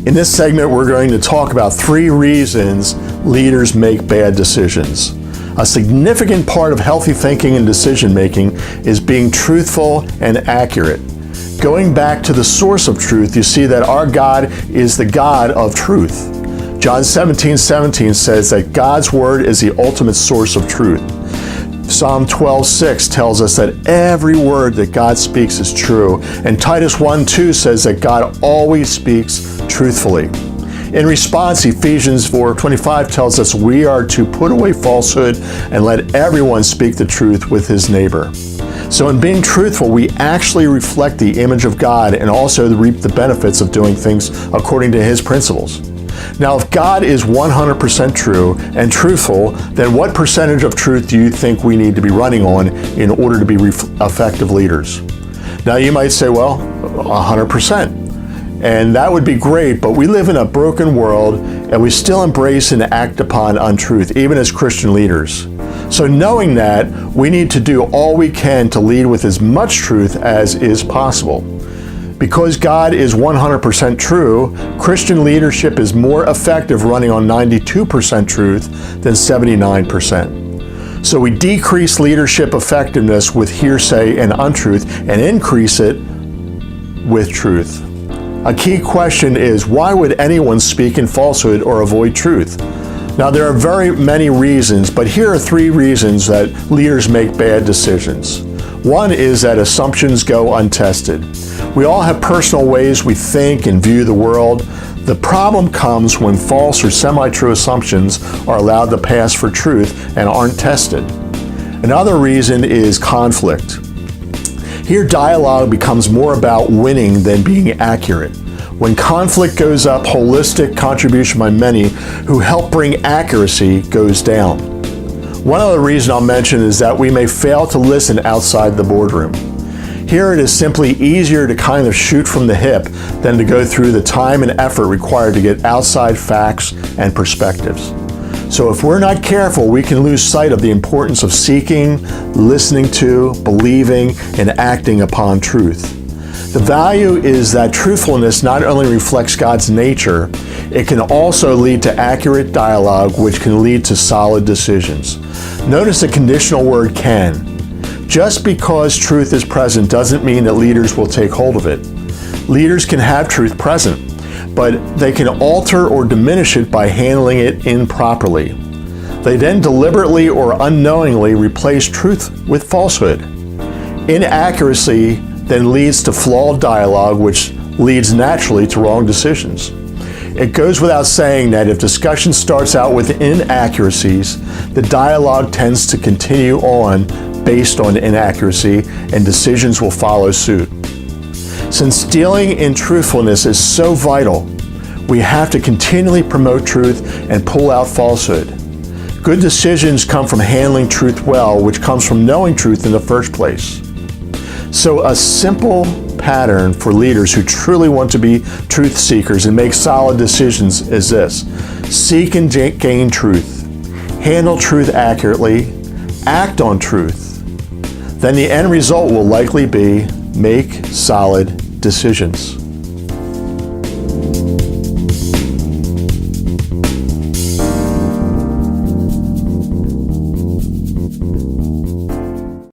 In this segment, we're going to talk about 3 reasons leaders make bad decisions. A significant part of healthy thinking and decision making is being truthful and accurate. Going back to the source of truth, you see that our God is the God of truth. John 17:17 says that God's word is the ultimate source of truth. Psalm 12:6 tells us that every word that God speaks is true, and Titus 1:2 says that God always speaks truthfully. In response, Ephesians 4:25 tells us we are to put away falsehood and let everyone speak the truth with his neighbor. So in being truthful, we actually reflect the image of God and also reap the benefits of doing things according to his principles. Now, if God is 100% true and truthful, then what percentage of truth do you think we need to be running on in order to be effective leaders? Now, you might say, well, 100%. And that would be great, but we live in a broken world and we still embrace and act upon untruth, even as Christian leaders. So knowing that, we need to do all we can to lead with as much truth as is possible. Because God is 100% true, Christian leadership is more effective running on 92% truth than 79%. So we decrease leadership effectiveness with hearsay and untruth and increase it with truth. A key question is, why would anyone speak in falsehood or avoid truth? Now, there are very many reasons, but here are 3 reasons that leaders make bad decisions. One is that assumptions go untested. We all have personal ways we think and view the world. The problem comes when false or semi-true assumptions are allowed to pass for truth and aren't tested. Another reason is conflict. Here, dialogue becomes more about winning than being accurate. When conflict goes up, holistic contribution by many who help bring accuracy goes down. One other reason I'll mention is that we may fail to listen outside the boardroom. Here it is simply easier to kind of shoot from the hip than to go through the time and effort required to get outside facts and perspectives. So if we're not careful, we can lose sight of the importance of seeking, listening to, believing, and acting upon truth. The value is that truthfulness not only reflects God's nature, it can also lead to accurate dialogue, which can lead to solid decisions. Notice the conditional word can. Just because truth is present doesn't mean that leaders will take hold of it. Leaders can have truth present, but they can alter or diminish it by handling it improperly. They then deliberately or unknowingly replace truth with falsehood. Inaccuracy then leads to flawed dialogue, which leads naturally to wrong decisions. It goes without saying that if discussion starts out with inaccuracies, the dialogue tends to continue on based on inaccuracy, and decisions will follow suit. Since dealing in truthfulness is so vital, we have to continually promote truth and pull out falsehood. Good decisions come from handling truth well, which comes from knowing truth in the first place. So a simple pattern for leaders who truly want to be truth seekers and make solid decisions is this: seek and gain truth, handle truth accurately, act on truth. Then the end result will likely be make solid decisions.